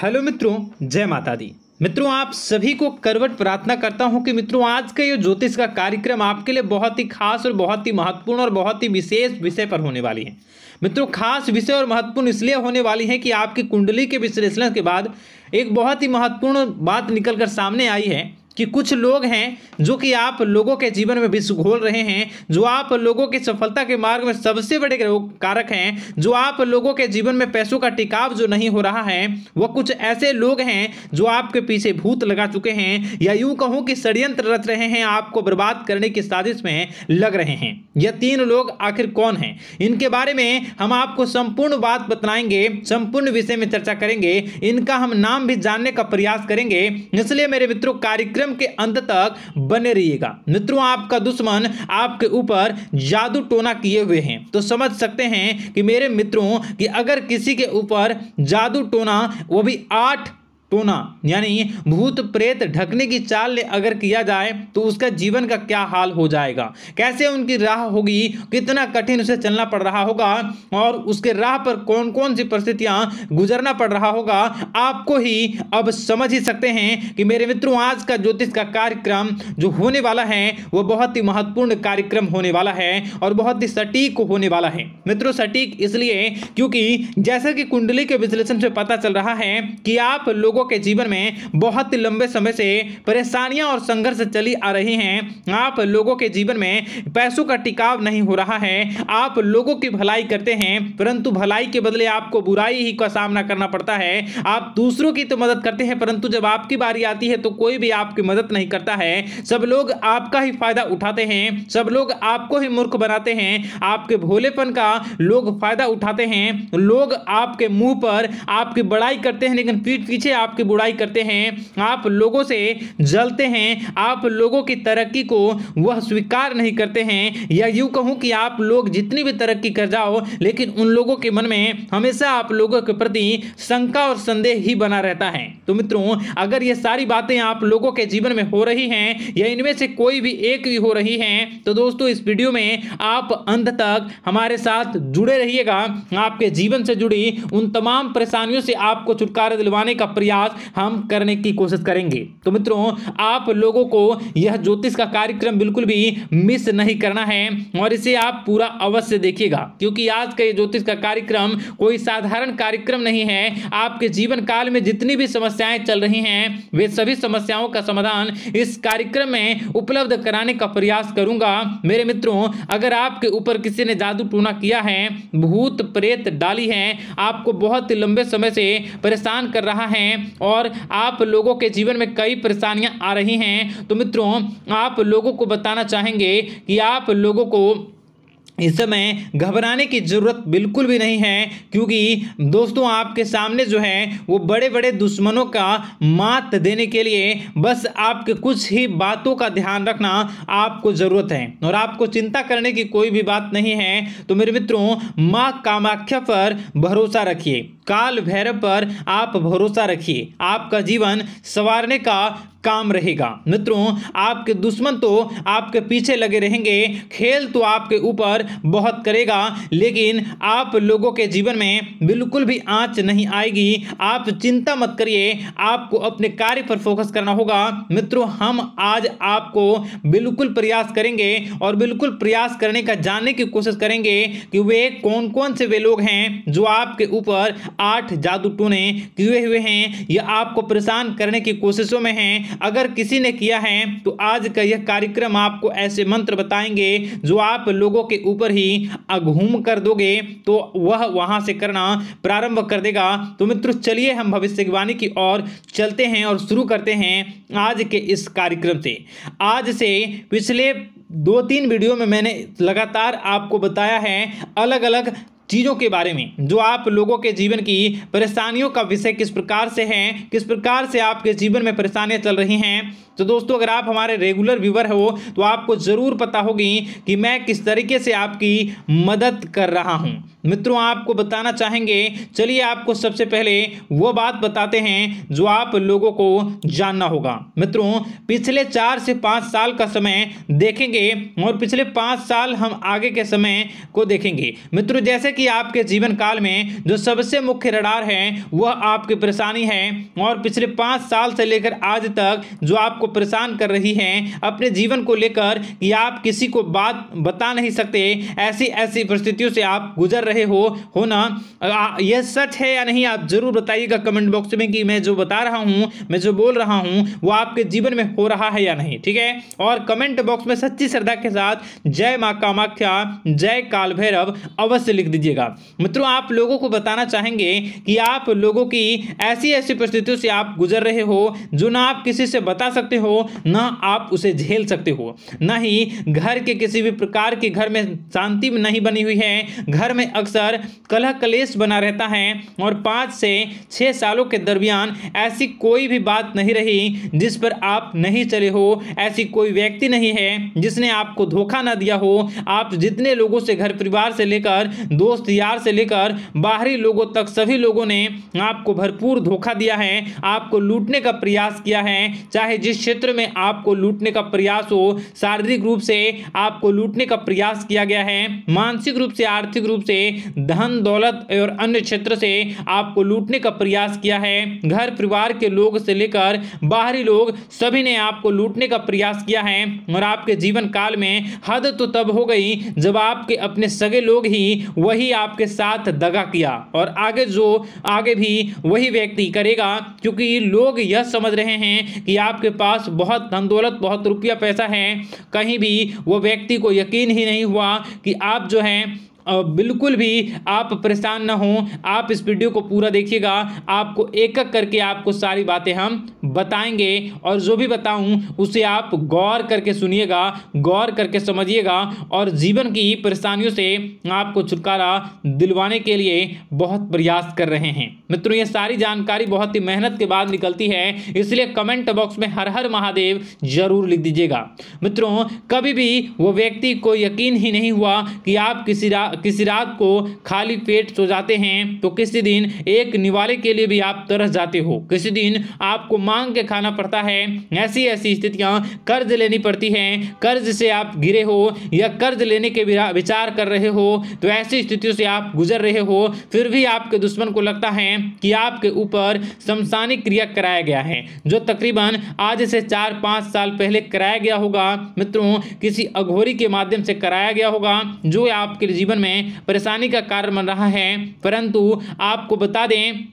Hello मित्रों, जय माता दी। मित्रों, आप सभी को करवट प्रार्थना करता हूं कि मित्रों आज का ये ज्योतिष का कार्यक्रम आपके लिए बहुत ही खास और बहुत ही महत्वपूर्ण और बहुत ही विशेष विषय पर होने वाली है। मित्रों, खास विषय और महत्वपूर्ण इसलिए होने वाली है कि आपकी कुंडली के विश्लेषण के बाद एक बहुत ही महत्वपूर्ण बात निकलकर सामने आई है कि कुछ लोग हैं जो कि आप लोगों के जीवन में विष घोल रहे हैं, जो आप लोगों की सफलता के मार्ग में सबसे बड़े कारक हैं, जो आप लोगों के जीवन में पैसों का टिकाव जो नहीं हो रहा है, वह कुछ ऐसे लोग हैं जो आपके पीछे भूत लगा चुके हैं या यूं कहूं कि षड्यंत्र रच रहे हैं, आपको बर्बाद करने की साजिश में लग रहे हैं। यह तीन लोग आखिर कौन हैं, इनके बारे में हम आपको संपूर्ण बात बतलाएंगे, संपूर्ण विषय में चर्चा करेंगे, इनका हम नाम भी जानने का प्रयास करेंगे। इसलिए मेरे मित्रों, कार्यक्रम के अंत तक बने रहिएगा। मित्रों, आपका दुश्मन आपके ऊपर जादू टोना किए हुए हैं, तो समझ सकते हैं कि मेरे मित्रों कि अगर किसी के ऊपर जादू टोना, वो भी 8 टोना यानी भूत प्रेत ढकने की चाल अगर किया जाए तो उसका जीवन का क्या हाल हो जाएगा, कैसे उनकी राह होगी, कितना कठिन उसे चलना पड़ रहा होगा और उसके राह पर कौन कौन सी परिस्थितियां गुजरना पड़ रहा होगा, आपको ही अब समझ ही सकते हैं कि मेरे मित्रों आज का ज्योतिष का कार्यक्रम जो होने वाला है वो बहुत ही महत्वपूर्ण कार्यक्रम होने वाला है और बहुत ही सटीक होने वाला है। मित्रों, सटीक इसलिए क्योंकि जैसा कि कुंडली के विश्लेषण से पता चल रहा है कि आप लोगों के जीवन में बहुत ही लंबे समय से परेशानियां और संघर्ष चली आ रही हैं। आप लोगों के जीवन में पैसों का टिकाव नहीं हो रहा है। आप लोगों की भलाई करते हैं परंतु भलाई के बदले आपको बुराई ही का सामना करना पड़ता है। आप दूसरों की तो मदद करते हैं परंतु जब आपकी बारी आती है तो कोई भी आपकी मदद नहीं करता है। सब लोग आपका ही फायदा उठाते हैं, सब लोग आपको ही मूर्ख बनाते हैं, आपके भोलेपन का लोग फायदा उठाते हैं। लोग आपके मुंह पर आपकी बड़ाई करते हैं लेकिन पीठ पीछे आपकी बुराई करते हैं। आप लोगों से जलते हैं, आप लोगों की तरक्की को वह स्वीकार नहीं करते हैं, या यूं कहूं कि आप लोग जितनी भी तरक्की कर जाओ लेकिन उन लोगों के मन में हमेशा आप लोगों के प्रति शंका और संदेह ही बना रहता है। तो मित्रों, अगर ये सारी बातें आप लोगों के जीवन में हो रही हैं या इनमें से कोई भी एक भी हो रही हैं तो दोस्तों इस वीडियो में आप अंत तक हमारे साथ जुड़े रहिएगा। आपके जीवन से जुड़ी उन तमाम परेशानियों से आपको छुटकारा दिलवाने का प्रयास हम करने की कोशिश करेंगे। तो मित्रों, आप लोगों को यह ज्योतिष का कार्यक्रम बिल्कुल भी मिस नहीं करना है और इसे आप पूरा अवश्य देखिएगा क्योंकि आज का ये ज्योतिष का कार्यक्रम कोई साधारण कार्यक्रम नहीं है। आपके जीवन काल में जितनी भी समस्याएं चल रही हैं वे सभी समस्याओं का समाधान इस कार्यक्रम में उपलब्ध कराने का प्रयास करूंगा। मेरे मित्रों, अगर आपके ऊपर किसी ने जादू टूना किया है, भूत प्रेत डाली है, आपको बहुत ही लंबे समय से परेशान कर रहा है और आप लोगों के जीवन में कई परेशानियां आ रही हैं, तो मित्रों आप लोगों को बताना चाहेंगे कि आप लोगों को इस समय घबराने की जरूरत बिल्कुल भी नहीं है क्योंकि दोस्तों आपके सामने जो है वो बड़े बड़े दुश्मनों का मात देने के लिए बस आपके कुछ ही बातों का ध्यान रखना आपको जरूरत है और आपको चिंता करने की कोई भी बात नहीं है। तो मेरे मित्रों, मां कामाख्या पर भरोसा रखिए, काल भैरव पर आप भरोसा रखिए, आपका जीवन संवारने का काम रहेगा। मित्रों, आपके दुश्मन तो आपके पीछे लगे रहेंगे, खेल तो आपके ऊपर बहुत करेगा लेकिन आप लोगों के जीवन में बिल्कुल भी आंच नहीं आएगी। आप चिंता मत करिए, आपको अपने कार्य पर फोकस करना होगा। मित्रों, हम आज आपको बिल्कुल प्रयास करेंगे और बिल्कुल प्रयास करने का जानने की कोशिश करेंगे कि वे कौन कौन से वे लोग हैं जो आपके ऊपर 8 जादू टोने किए हुए हैं या आपको परेशान करने की कोशिशों में हैं। अगर किसी ने किया है तो आज का यह कार्यक्रम आपको ऐसे मंत्र बताएंगे जो आप लोगों के ऊपर ही अघूम कर दोगे तो वह वहां से करना प्रारंभ कर देगा। तो मित्रों, चलिए हम भविष्यवाणी की ओर चलते हैं और शुरू करते हैं आज के इस कार्यक्रम से। आज से पिछले 2-3 वीडियो में मैंने लगातार आपको बताया है अलग अलग चीज़ों के बारे में जो आप लोगों के जीवन की परेशानियों का विषय किस प्रकार से है, किस प्रकार से आपके जीवन में परेशानियां चल रही हैं। तो दोस्तों, अगर आप हमारे रेगुलर व्यूअर हो तो आपको ज़रूर पता होगी कि मैं किस तरीके से आपकी मदद कर रहा हूं। मित्रों, आपको बताना चाहेंगे, चलिए आपको सबसे पहले वो बात बताते हैं जो आप लोगों को जानना होगा। मित्रों, पिछले 4 से 5 साल का समय देखेंगे और पिछले 5 साल हम आगे के समय को देखेंगे। मित्रों, जैसे कि कि आपके जीवन काल में जो सबसे मुख्य रडार है वह आपकी परेशानी है, और पिछले 5 साल से लेकर आज तक जो आपको परेशान कर रही है अपने जीवन को लेकर कि आप किसी को बात बता नहीं सकते, ऐसी ऐसी परिस्थितियों से आप गुजर रहे हो ना। यह सच है या नहीं आप जरूर बताइएगा कमेंट बॉक्स में कि मैं जो बता रहा हूं, मैं जो बोल रहा हूं वो आपके जीवन में हो रहा है या नहीं, ठीक है। और कमेंट बॉक्स में सच्ची श्रद्धा के साथ जय मां कामाख्या, जय काल भैरव अवश्य लिख दीजिएगा। मित्रों, आप लोगों को बताना चाहेंगे कि आप लोगों की ऐसी ऐसी परिस्थितियों से आप गुजर रहे हो जो ना आप किसी से बता सकते हो, ना आप उसे झेल सकते हो, ना ही घर के किसी भी प्रकार के घर में शांति नहीं बनी हुई है। घर में अक्सर कलह कलेश बना रहता है, और 5 से 6 सालों के दरमियान ऐसी कोई भी बात नहीं रही जिस पर आप नहीं चले हो, ऐसी कोई व्यक्ति नहीं है जिसने आपको धोखा ना दिया हो। आप जितने लोगों से, घर परिवार से लेकर दोस्त यार से लेकर बाहरी लोगों तक, सभी लोगों ने आपको भरपूर धोखा दिया है, आपको लूटने का प्रयास किया है। चाहे जिस क्षेत्र में आपको लूटने का प्रयास हो, शारीरिक रूप से आपको लूटने का प्रयास किया गया है, मानसिक रूप से, आर्थिक रूप से, धन दौलत और अन्य क्षेत्र से आपको लूटने का प्रयास किया है। घर परिवार के लोग से लेकर बाहरी लोग सभी ने आपको लूटने का प्रयास किया है, और आपके जीवन काल में हद तो तब हो गई जब आपके अपने सगे लोग ही वही आपके साथ दगा किया, और आगे भी वही व्यक्ति करेगा, क्योंकि लोग यह समझ रहे हैं कि आपके पास बहुत धन दौलत, बहुत रुपया पैसा है। कहीं भी वो व्यक्ति को यकीन ही नहीं हुआ कि आप जो हैं बिल्कुल भी आप परेशान ना हो। आप इस वीडियो को पूरा देखिएगा, आपको एक एक करके आपको सारी बातें हम बताएंगे, और जो भी बताऊं उसे आप गौर करके सुनिएगा, गौर करके समझिएगा, और जीवन की परेशानियों से आपको छुटकारा दिलवाने के लिए बहुत प्रयास कर रहे हैं। मित्रों, ये सारी जानकारी बहुत ही मेहनत के बाद निकलती है, इसलिए कमेंट बॉक्स में हर हर महादेव जरूर लिख दीजिएगा। मित्रों, कभी भी वो व्यक्ति को यकीन ही नहीं हुआ कि आप किसी रात को खाली पेट सो जाते हैं तो किसी दिन एक निवाले के लिए भी आप तरस जाते हो, किसी दिन आपको मांग के खाना पड़ता है। ऐसी ऐसी स्थितियां, कर्ज लेनी पड़ती हैं, कर्ज से आप घिरे हो या कर्ज लेने के विचार कर रहे हो, तो ऐसी स्थितियों से आप गुजर रहे हो। फिर भी आपके दुश्मन को लगता है कि आपके ऊपर शमशानिक क्रिया कराया गया है, जो तकरीबन आज से 4-5 साल पहले कराया गया होगा। मित्रों, किसी अघोरी के माध्यम से कराया गया होगा, जो आपके जीवन में परेशानी का कारण बन रहा है। परंतु आपको बता दें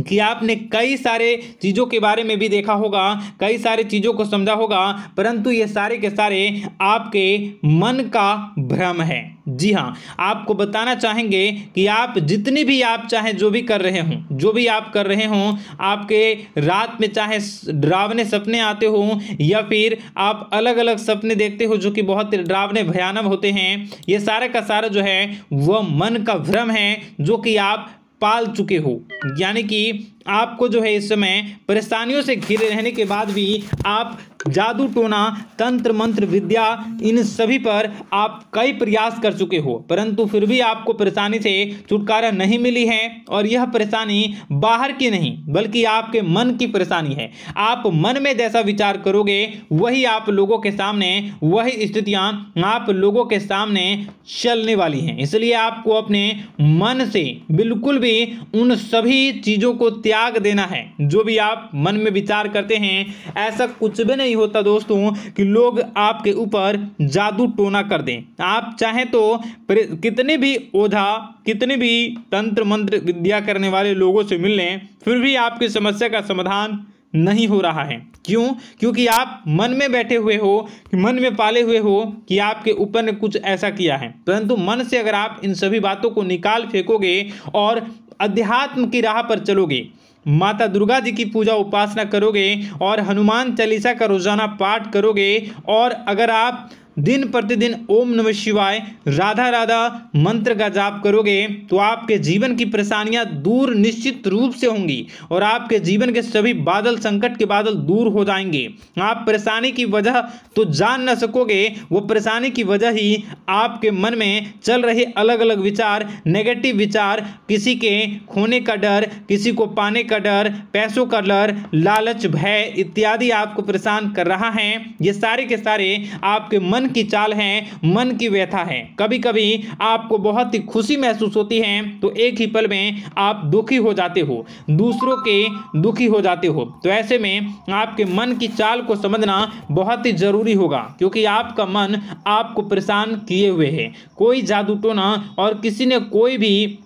कि आपने कई सारे चीज़ों के बारे में भी देखा होगा, कई सारी चीज़ों को समझा होगा, परंतु ये सारे के सारे आपके मन का भ्रम है। जी हाँ, आपको बताना चाहेंगे कि आप जितनी भी आप चाहे जो भी कर रहे हों, जो भी आप कर रहे हों, आपके रात में चाहे डरावने सपने आते हों या फिर आप अलग अलग सपने देखते हो जो कि बहुत डरावने भयानक होते हैं, ये सारे का सारा जो है वह मन का भ्रम है जो कि आप पाल चुके हो। यानी कि आपको जो है इस समय परेशानियों से घिरे रहने के बाद भी आप जादू टोना, तंत्र मंत्र विद्या, इन सभी पर आप कई प्रयास कर चुके हो, परंतु फिर भी आपको परेशानी से छुटकारा नहीं मिली है। और यह परेशानी बाहर की नहीं बल्कि आपके मन की परेशानी है। आप मन में जैसा विचार करोगे वही आप लोगों के सामने, वही स्थितियां आप लोगों के सामने चलने वाली हैं। इसलिए आपको अपने मन से बिल्कुल भी उन सभी चीज़ों को त्याग देना है जो भी आप मन में विचार करते हैं। ऐसा कुछ भी नहीं होता दोस्तों कि लोग आपके ऊपर जादू टोना कर दें। आप चाहें तो कितने भी ओझा, कितने भी तंत्र मंत्र विद्या करने वाले लोगों से मिल लें, फिर भी आपकी समस्या का समाधान नहीं हो रहा है। क्यों? क्योंकि आप मन में बैठे हुए हो, मन में पाले हुए हो कि आपके ऊपर ने कुछ ऐसा किया है। परंतु मन से अगर आप इन सभी बातों को निकाल फेंकोगे और अध्यात्म की राह पर चलोगे, माता दुर्गा जी की पूजा उपासना करोगे और हनुमान चालीसा का रोजाना पाठ करोगे, और अगर आप दिन प्रतिदिन ओम नमः शिवाय, राधा राधा मंत्र का जाप करोगे तो आपके जीवन की परेशानियां दूर निश्चित रूप से होंगी और आपके जीवन के सभी बादल, संकट के बादल दूर हो जाएंगे। आप परेशानी की वजह तो जान न सकोगे, वो परेशानी की वजह ही आपके मन में चल रहे अलग अलग विचार, नेगेटिव विचार, किसी के खोने का डर, किसी को पाने का डर, पैसों का डर, लालच, भय इत्यादि आपको परेशान कर रहा है। ये सारे के सारे आपके मन मन की चाल है, मन की व्यथा है। कभी कभी आपको बहुत ही खुशी महसूस होती है तो एक ही पल में आप दुखी हो जाते हो, दूसरों के दुखी हो जाते हो। तो ऐसे में आपके मन की चाल को समझना बहुत ही जरूरी होगा, क्योंकि आपका मन आपको परेशान किए हुए है। कोई जादू टोना और किसी ने कोई भी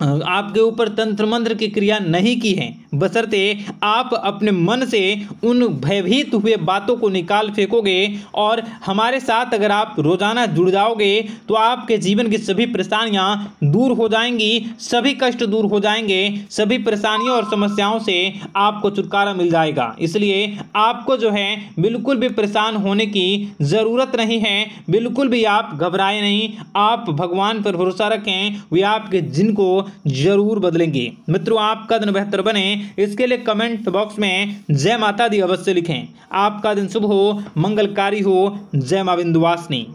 आपके ऊपर तंत्र मंत्र की क्रिया नहीं की है, बशर्ते आप अपने मन से उन भयभीत हुए बातों को निकाल फेंकोगे। और हमारे साथ अगर आप रोजाना जुड़ जाओगे तो आपके जीवन की सभी परेशानियां दूर हो जाएंगी, सभी कष्ट दूर हो जाएंगे, सभी परेशानियों और समस्याओं से आपको छुटकारा मिल जाएगा। इसलिए आपको जो है बिल्कुल भी परेशान होने की ज़रूरत नहीं है, बिल्कुल भी आप घबराए नहीं। आप भगवान पर भरोसा रखें, वे आपके जिनको जरूर बदलेंगे। मित्रों, आपका दिन बेहतर बने इसके लिए कमेंट बॉक्स में जय माता दी अवश्य लिखें। आपका दिन शुभ हो, मंगलकारी हो। जय मां विंध्यवासिनी।